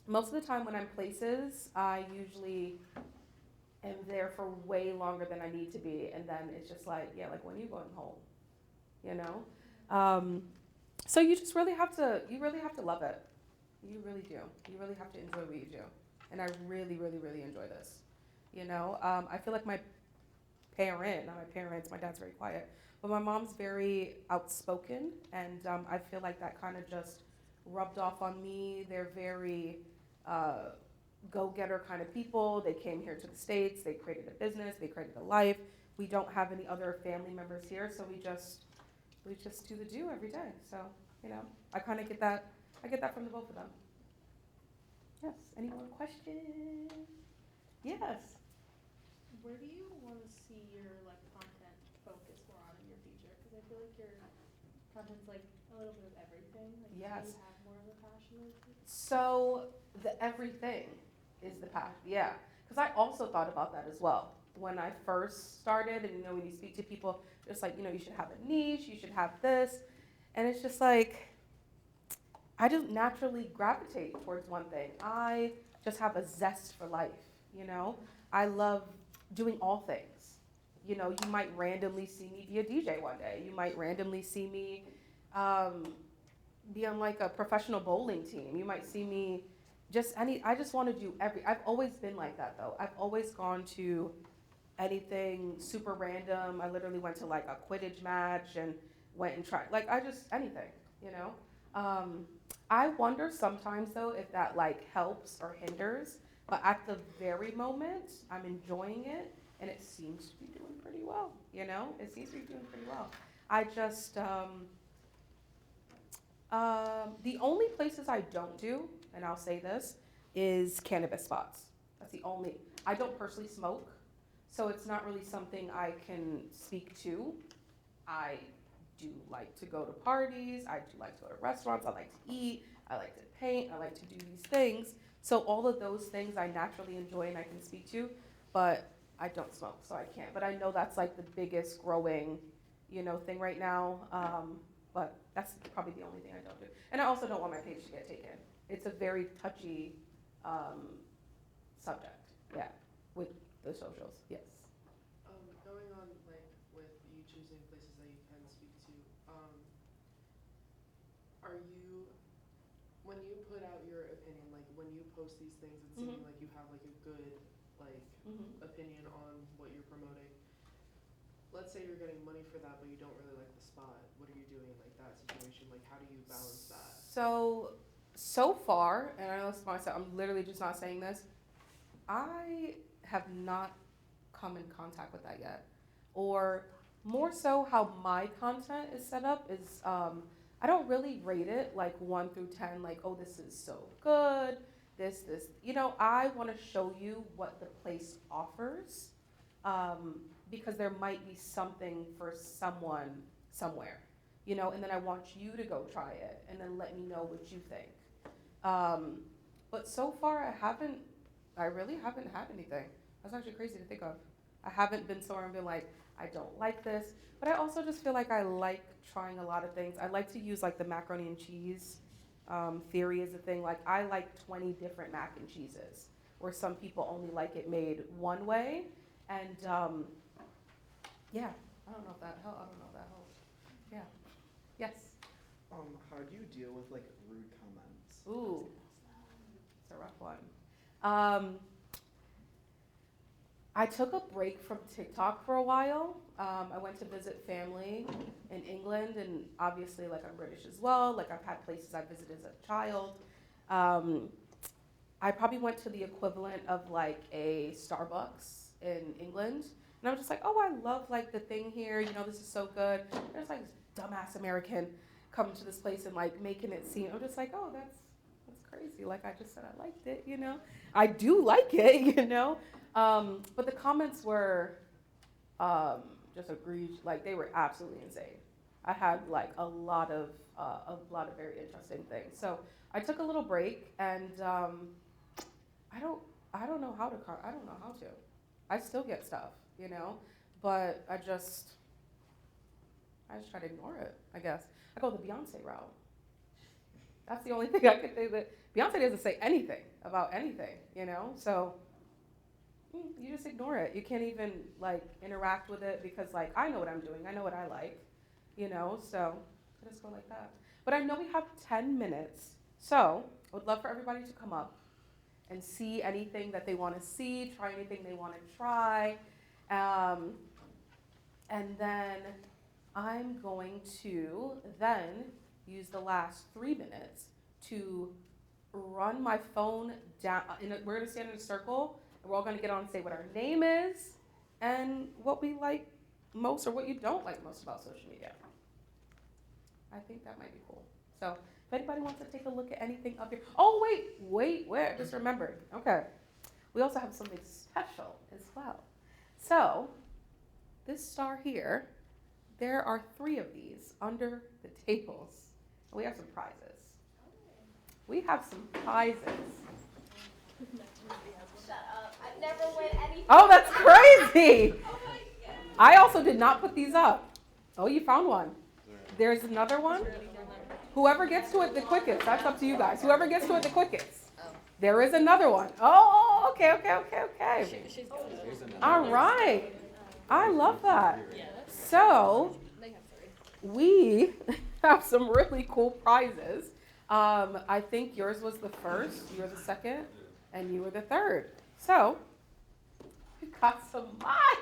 most of the time when I'm places, I usually am there for way longer than I need to be. And then it's just like, yeah, like when are you going home? So you just really have to, love it. You really do. You really have to enjoy what you do. And I really, really, really enjoy this. I feel like my parents, my dad's very quiet, but my mom's very outspoken. And I feel like that kind of just rubbed off on me. They're very go-getter kind of people. They came here to the States. They created a business. They created a life. We don't have any other family members here, so we just do the do every day. So, I kind of get that. I get that from the both of them. Yes. Any more questions? Yes. Where do you want to see your content focus more on in your future? Because I feel like your content's a little bit of everything. Yes. Do you have more of a passion in it? So the everything is the passion. Yeah. Because I also thought about that as well when I first started. And when you speak to people, just like you should have a niche, you should have this, and it's just like I just naturally gravitate towards one thing. I just have a zest for life. I love doing all things. You might randomly see me be a DJ one day. You might randomly see me be on a professional bowling team. You might see me I just want to do I've always been like that though. I've always gone to anything super random. I literally went to a Quidditch match and went and tried, anything, I wonder sometimes though if that helps or hinders, but at the very moment I'm enjoying it and it seems to be doing pretty well, it seems to be doing pretty well. I just, the only places I don't do, and I'll say this, is cannabis spots. That's the only, I don't personally smoke, so it's not really something I can speak to. I do like to go to parties, I do like to go to restaurants, I like to eat, I like to paint, I like to do these things. So all of those things I naturally enjoy and I can speak to, but I don't smoke, so I can't. But I know that's the biggest growing, thing right now. But that's probably the only thing I don't do. And I also don't want my page to get taken. It's a very touchy subject, yeah, with the socials, yes. Going on with you choosing places that you can speak to, are you, when you put out your opinion, when you post these things and seeming like you have a good opinion on what you're promoting, let's say you're getting money for that but you don't really like the spot, what are you doing in that situation? How do you balance that? So far, and I know this myself, I'm literally just not saying this, I have not come in contact with that yet. Or more so how my content is set up is I don't really rate it 1 through 10, oh, this is so good, this, I want to show you what the place offers, because there might be something for someone somewhere, and then I want you to go try it and then let me know what you think. But so far I really haven't had anything. That's actually crazy to think of. I haven't been somewhere and been I don't like this, but I also just feel I like trying a lot of things. I like to use the macaroni and cheese theory as a thing. I like 20 different mac and cheeses, where some people only like it made one way, and Yeah, I don't know if that helps. Yeah. Yes. How do you deal with like rude comments? Ooh, it's a rough one. I took a break from TikTok for a while. I went to visit family in England, and obviously, like, I'm British as well. Like, I've had places I visited as a child. I probably went to the equivalent of like a Starbucks in England, and I was just like, oh, I love like the thing here. You know, this is so good. There's like this dumbass American coming to this place and like making it seem. I'm just like, oh, that's crazy. Like, I just said I liked it. You know, I do like it. You know. But the comments were just egregious. Like, they were absolutely insane. I had like a lot of very interesting things. So I took a little break, and I don't know how to. I still get stuff, you know, but I just try to ignore it. I guess I go the Beyonce route. That's the only thing I could say. That Beyonce doesn't say anything about anything, you know. So you just ignore it. You can't even like interact with it because like I know what I'm doing. I know what I like, you know. So I just go like that. But I know we have 10 minutes, so I would love for everybody to come up and see anything that they want to see, try anything they want to try. And then I'm going to then use the last 3 minutes to run my phone down. We're going to stand in a circle, and we're all going to get on and say what our name is and what we like most or what you don't like most about social media. I think that might be cool. So if anybody wants to take a look at anything up here. Oh, wait, I just remembered. Okay. We also have something special as well. So this star here, there are 3 of these under the tables. And we have some prizes. Shut up. I never win anything. Oh, that's crazy. I also did not put these up. Oh, you found one. There's another one. Whoever gets to it the quickest, that's up to you guys. Whoever gets to it the quickest. There is another one. Oh, okay. All right. I love that. So we have some really cool prizes. I think yours was the first, you were the second, and you were the third. So we got some mics.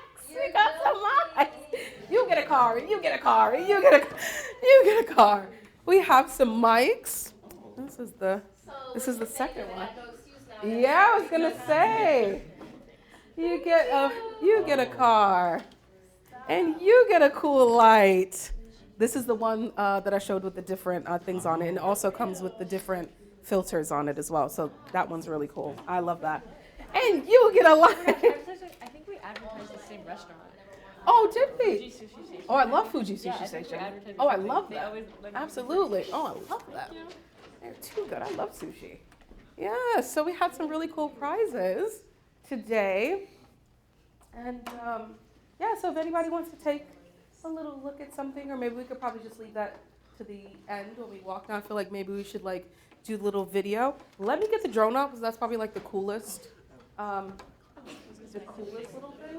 You get a car, and you get a car, and you get a car. We have some mics. This is the second one. Yeah, I was gonna say. You get a car, and you get a cool light. This is the one that I showed with the different things on it, and it also comes with the different filters on it as well. So that one's really cool. I love that. And you get a light. I think we advertised the same restaurant. Oh, did we? Fuji Sushi Station. Oh, I love Fuji Sushi Yeah, Station. advertised Oh, I the same love thing. that. They always let me Absolutely. Oh, I love that. They're too good. I love sushi. Yeah, so we had some really cool prizes today. And yeah, so if anybody wants to take a little look at something, or maybe we could probably just leave that to the end when we walk down. I feel like maybe we should like do a little video. Let me get the drone out because that's probably like the coolest little thing.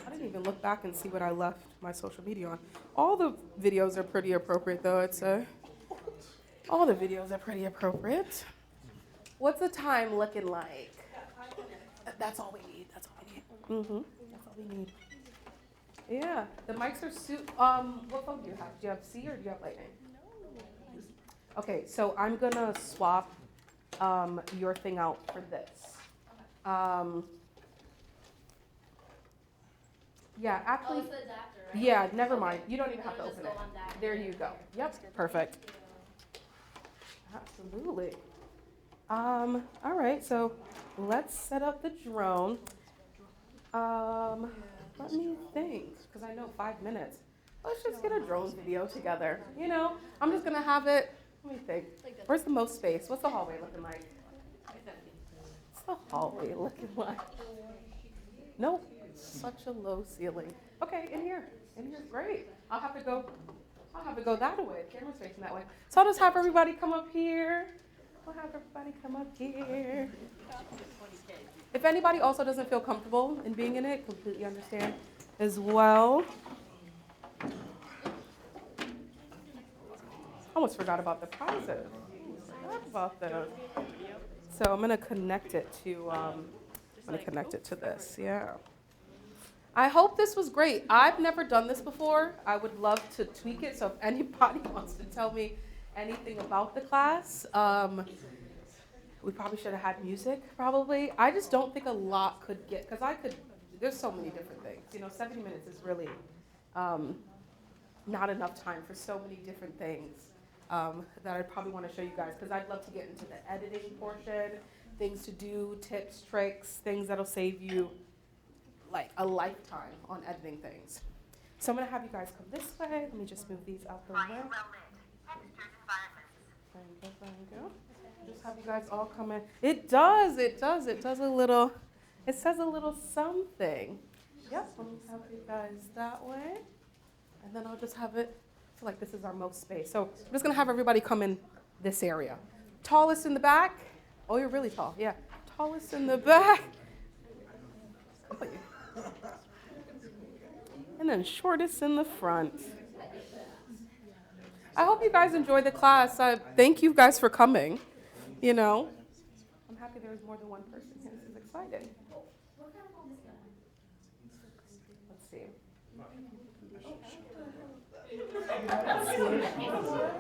I didn't even look back and see what I left my social media on. All the videos are pretty appropriate though, I'd say. All the videos are pretty appropriate. What's the time looking like? That's all we need. That's all we need. Yeah, the mics are what phone do you have? Do you have C or do you have Lightning? No. Okay, so I'm gonna swap your thing out for this. Yeah, actually. Oh, it's the adapter, right? Yeah, never mind. You don't even have to open it. There you go. Yep, perfect. Absolutely. All right, so let's set up the drone. Let me think, because I know 5 minutes. Let's just get a drone video together. You know, I'm just gonna have it. Let me think. Where's the most space? What's the hallway looking like? What's the hallway looking like? Nope. Such a low ceiling. Okay, in here. In here's great. I'll have to go that way. The camera's facing that way. So I'll just have everybody come up here. If anybody also doesn't feel comfortable in being in it, completely understand as well. almost forgot about the prizes. Forgot about those. So I'm gonna connect it to this. Yeah. I hope this was great. I've never done this before. I would love to tweak it. So if anybody wants to tell me anything about the class, we probably should have had music. Probably. I just don't think a lot could get because there's so many different things. 70 minutes is really not enough time for so many different things that I probably want to show you guys because I'd love to get into the editing portion, things to do, tips, tricks, things that'll save you like a lifetime on editing things. So I'm going to have you guys come this way. Let me just move these out the way. Thank you. Just have you guys all come in. It does a little, it says a little something. Yep, let me have you guys that way. And then I'll just have it, I feel like this is our most space. So I'm just gonna have everybody come in this area. Tallest in the back. Oh, you're really tall, yeah. Tallest in the back. And then shortest in the front. I hope you guys enjoyed the class. Thank you guys for coming. I'm happy there was more than one person here. This is exciting.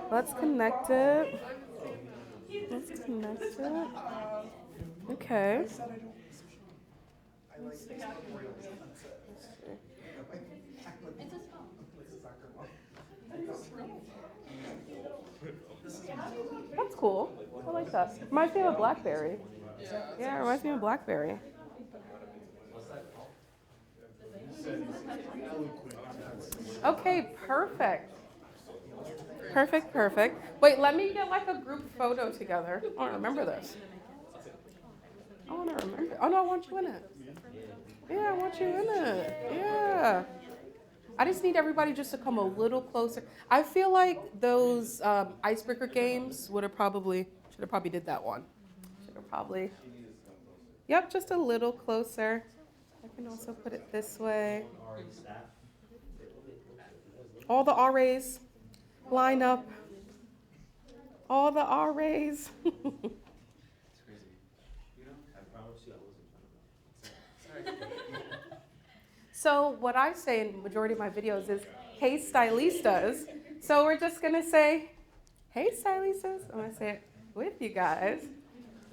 Let's connect it. Okay. That's cool. I like that. Reminds me of a BlackBerry. Yeah, it reminds me of a BlackBerry. Okay, perfect. Perfect. Wait, let me get like a group photo together. I want to remember this. Oh, no, I want you in it. Yeah, I want you in it. Yeah. I just need everybody just to come a little closer. I feel like those icebreaker games should have probably did that one. Yep, just a little closer. I can also put it this way. All the RAs line up. All the RAs. So what I say in the majority of my videos is, hey, stylistas. So we're just going to say, hey, stylistas. I'm going to say it with you guys.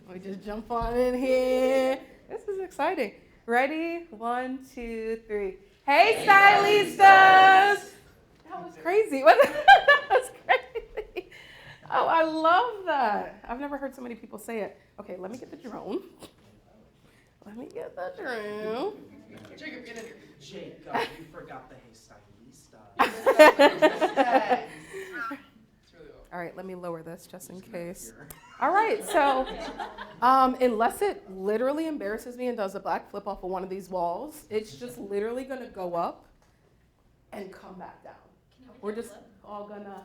We just jump on in here. This is exciting. Ready? 1, 2, 3. Hey, stylistas. That was crazy. That was crazy. Oh, I love that. I've never heard so many people say it. Okay, let me get the drone. Jacob, you forgot the hey stylista. All right, let me lower this just in case. All right, so unless it literally embarrasses me and does a back flip off of one of these walls, it's just literally gonna go up and come back down. We're just all gonna,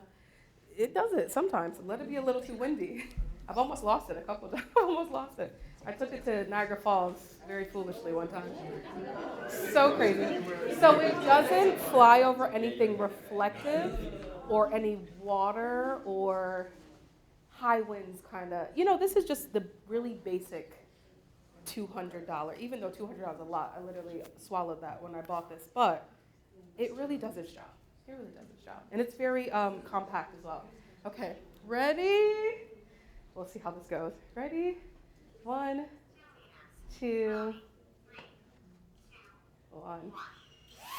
it does it sometimes. Let it be a little too windy. I've almost lost it a couple of times. I took it to Niagara Falls very foolishly one time. So crazy. So it doesn't fly over anything reflective or any water or high winds kind of. This is just the really basic $200. Even though $200 is a lot, I literally swallowed that when I bought this. But it really does its job. And it's very compact as well. Okay, ready? We'll see how this goes. Ready? 1, 2, 1. All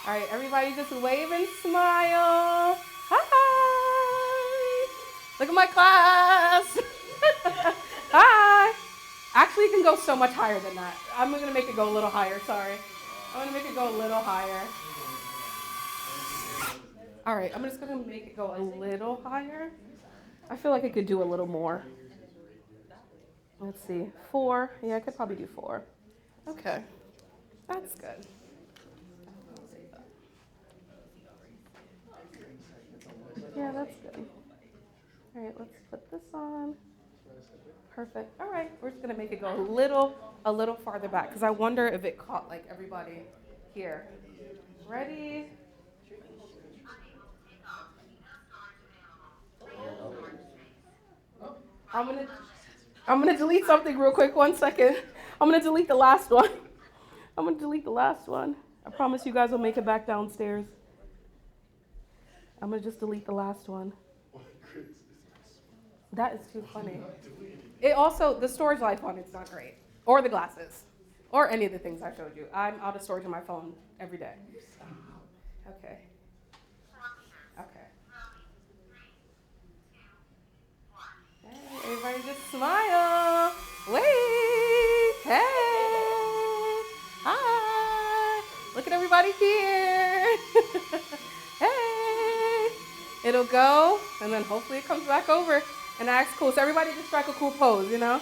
right, everybody just wave and smile. Hi. Look at my class. Hi. Actually, it can go so much higher than that. I'm going to make it go a little higher, sorry. I'm going to make it go a little higher. All right, I'm just going to make it go a little higher. I feel like I could do a little more. Let's see, 4. Yeah, I could probably do 4. Okay, that's good. Yeah, that's good. All right, let's put this on. Perfect. All right, we're just gonna make it go a little farther back because I wonder if it caught like everybody here. Ready? I'm gonna delete something real quick. 1 second. I'm gonna delete the last one. I promise you guys will make it back downstairs. I'm gonna just delete the last one. That is too funny. It also, the storage life on it's not great. Or the glasses. Or any of the things I showed you. I'm out of storage on my phone every day. Okay. Okay. Hey, everybody just smile. Wait. Hey. Hi. Look at everybody here. Hey. It'll go, and then hopefully it comes back over and acts cool. So everybody just strike a cool pose, you know?